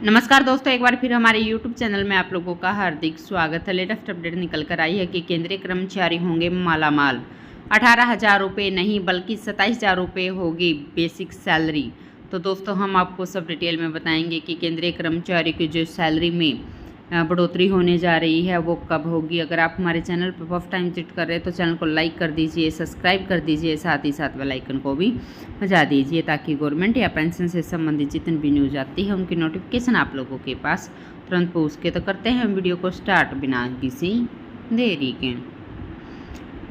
नमस्कार दोस्तों, एक बार फिर हमारे YouTube चैनल में आप लोगों का हार्दिक स्वागत है। लेटेस्ट अपडेट निकल कर आई है कि केंद्रीय कर्मचारी होंगे मालामाल। 18,000 रुपये नहीं बल्कि 27,000 रुपये होगी बेसिक सैलरी। तो दोस्तों हम आपको सब डिटेल में बताएंगे कि केंद्रीय कर्मचारी की जो सैलरी में बढ़ोतरी होने जा रही है वो कब होगी। अगर आप हमारे चैनल पर फर्स्ट टाइम विजिट कर रहे हैं तो चैनल को लाइक कर दीजिए, सब्सक्राइब कर दीजिए, साथ ही साथ बेल आइकन को भी बजा दीजिए ताकि गवर्नमेंट या पेंशन से संबंधित जितनी भी न्यूज आती है उनकी नोटिफिकेशन आप लोगों के पास तुरंत पहुँच के। तो करते हैं वीडियो को स्टार्ट बिना किसी देरी के।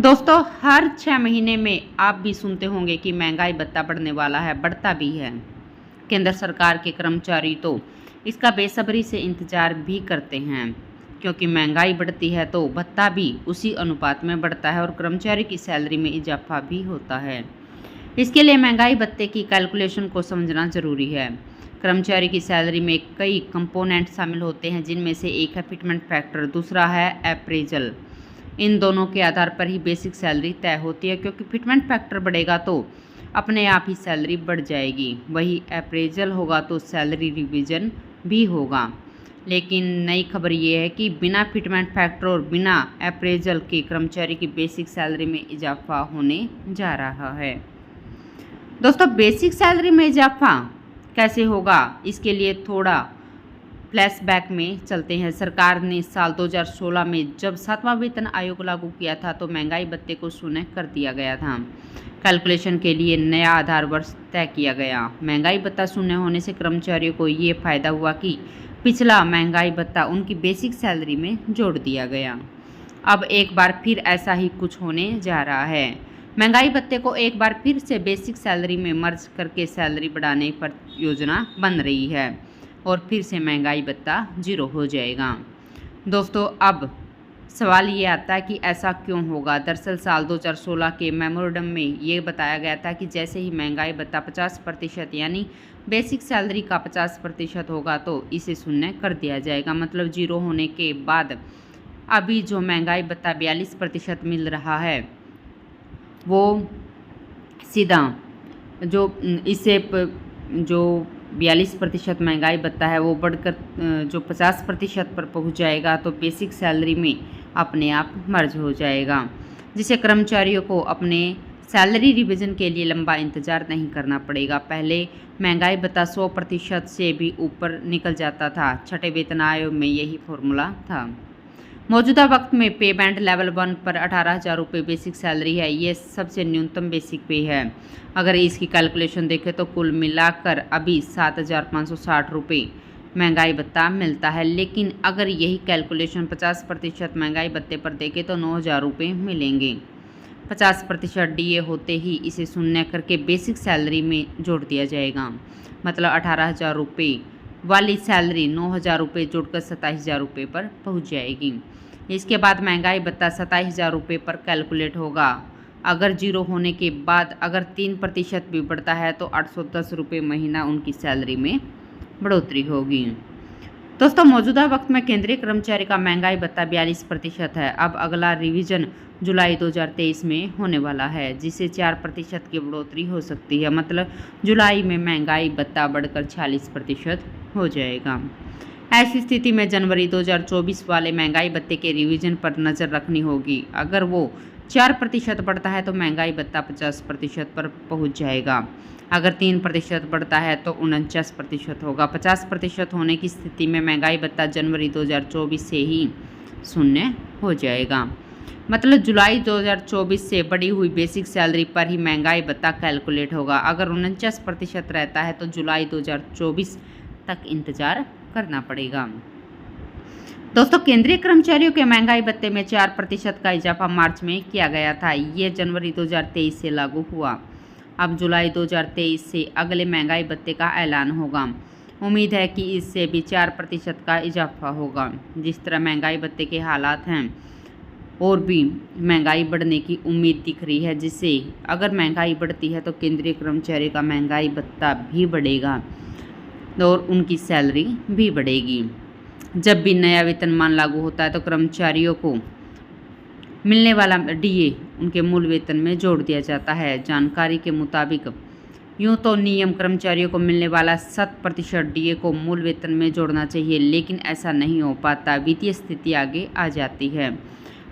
दोस्तों हर 6 महीने में आप भी सुनते होंगे कि महंगाई भत्ता बढ़ने वाला है, बढ़ता भी है। केंद्र सरकार के कर्मचारी तो इसका बेसब्री से इंतजार भी करते हैं क्योंकि महंगाई बढ़ती है तो भत्ता भी उसी अनुपात में बढ़ता है और कर्मचारी की सैलरी में इजाफा भी होता है। इसके लिए महंगाई भत्ते की कैलकुलेशन को समझना जरूरी है। कर्मचारी की सैलरी में कई कंपोनेंट शामिल होते हैं जिनमें से एक है फिटमेंट फैक्टर, दूसरा है अप्रेजल। इन दोनों के आधार पर ही बेसिक सैलरी तय होती है क्योंकि फिटमेंट फैक्टर बढ़ेगा तो अपने आप ही सैलरी बढ़ जाएगी, वही अप्रेजल होगा तो सैलरी रिवीजन भी होगा। लेकिन नई खबर ये है कि बिना फिटमेंट फैक्टर और बिना अप्रेजल के कर्मचारी की बेसिक सैलरी में इजाफा होने जा रहा है। दोस्तों बेसिक सैलरी में इजाफा कैसे होगा, इसके लिए थोड़ा फ्लैशबैक में चलते हैं। सरकार ने साल 2016 में जब 7वां वेतन आयोग लागू किया था तो महंगाई भत्ते को शून्य कर दिया गया था। कैलकुलेशन के लिए नया आधार वर्ष तय किया गया। महंगाई भत्ता शून्य होने से कर्मचारियों को ये फायदा हुआ कि पिछला महंगाई भत्ता उनकी बेसिक सैलरी में जोड़ दिया गया। अब एक बार फिर ऐसा ही कुछ होने जा रहा है। महंगाई भत्ते को एक बार फिर से बेसिक सैलरी में मर्ज करके सैलरी बढ़ाने पर योजना बन रही है और फिर से महंगाई भत्ता 0 हो जाएगा। दोस्तों अब सवाल ये आता है कि ऐसा क्यों होगा। दरअसल साल 2016 के मेमोरेंडम में ये बताया गया था कि जैसे ही महंगाई भत्ता 50% यानी बेसिक सैलरी का 50% होगा तो इसे शून्य कर दिया जाएगा। मतलब 0 होने के बाद अभी जो महंगाई भत्ता 42% मिल रहा है वो सीधा जो इससे जो 42% महंगाई भत्ता है वो बढ़कर जो 50% पर पहुंच जाएगा तो बेसिक सैलरी में अपने आप मर्ज हो जाएगा, जिससे कर्मचारियों को अपने सैलरी रिवीजन के लिए लंबा इंतजार नहीं करना पड़ेगा। पहले महंगाई भत्ता 100% से भी ऊपर निकल जाता था। छठे वेतन आयोग में यही फॉर्मूला था। मौजूदा वक्त में पे बैंड लेवल 1 पर 18,000 रुपये बेसिक सैलरी है। ये सबसे न्यूनतम बेसिक पे है। अगर इसकी कैलकुलेशन देखें तो कुल मिलाकर अभी 7,560 रुपये महंगाई भत्ता मिलता है। लेकिन अगर यही कैलकुलेशन 50% महंगाई भत्ते पर देखें तो 9,000 रुपये मिलेंगे। 50% DA होते ही इसे शून्य करके बेसिक सैलरी में जोड़ दिया जाएगा। मतलब 18,000 रुपये वाली सैलरी 9,000 रुपये जोड़कर 27,000 रुपये पर पहुंच जाएगी। इसके बाद महंगाई भत्ता 27,000 रुपये पर कैलकुलेट होगा। अगर 0 होने के बाद अगर 3% भी बढ़ता है तो 810 रुपये महीना उनकी सैलरी में बढ़ोतरी होगी। दोस्तों मौजूदा वक्त में केंद्रीय कर्मचारी का महंगाई भत्ता 42% है। अब अगला रिवीजन जुलाई 2023 में होने वाला है, जिससे 4% की बढ़ोतरी हो सकती है। मतलब जुलाई में महंगाई भत्ता बढ़कर 46% हो जाएगा। ऐसी स्थिति में जनवरी 2024 वाले महंगाई भत्ते के रिवीजन पर नज़र रखनी होगी। अगर वो 4% बढ़ता है तो महंगाई भत्ता 50% पर पहुंच जाएगा। अगर 3% बढ़ता है तो 49% होगा। 50% होने की स्थिति में महंगाई भत्ता जनवरी 2024 से ही शून्य हो जाएगा। मतलब जुलाई 2024 से बढ़ी हुई बेसिक सैलरी पर ही महंगाई भत्ता कैलकुलेट होगा। अगर 49% रहता है तो जुलाई 2024 तक इंतजार करना पड़ेगा। दोस्तों केंद्रीय कर्मचारियों के महंगाई भत्ते में 4% का इजाफा मार्च में किया गया था। ये जनवरी 2023 से लागू हुआ। अब जुलाई 2023 से अगले महंगाई भत्ते का ऐलान होगा। उम्मीद है कि इससे भी 4% का इजाफा होगा। जिस तरह महंगाई भत्ते के हालात हैं और भी महंगाई बढ़ने की उम्मीद दिख रही है, जिससे अगर महंगाई बढ़ती है तो केंद्रीय कर्मचारी का महंगाई भत्ता भी बढ़ेगा और उनकी सैलरी भी बढ़ेगी। जब भी नया वेतनमान लागू होता है तो कर्मचारियों को मिलने वाला DA उनके मूल वेतन में जोड़ दिया जाता है। जानकारी के मुताबिक यूँ तो नियम कर्मचारियों को मिलने वाला 100% डीए को मूल वेतन में जोड़ना चाहिए, लेकिन ऐसा नहीं हो पाता। वित्तीय स्थिति आगे आ जाती है।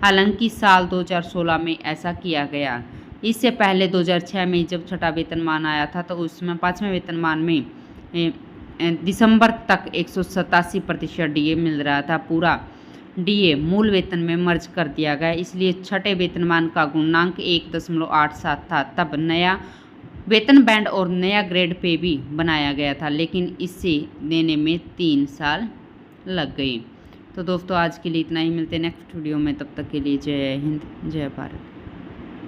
हालांकि साल 2016 में ऐसा किया गया। इससे पहले 2006 में जब छठा वेतनमान आया था तो उसमें 5वें वेतनमान में दिसंबर तक 187% डीए मिल रहा था। पूरा डीए मूल वेतन में मर्ज कर दिया गया, इसलिए छठे वेतनमान का गुणांक 1.87 था। तब नया वेतन बैंड और नया ग्रेड पे भी बनाया गया था, लेकिन इसे देने में 3 साल लग गए। तो दोस्तों आज के लिए इतना ही, मिलते हैं नेक्स्ट वीडियो में। तब तक के लिए जय हिंद, जय भारत।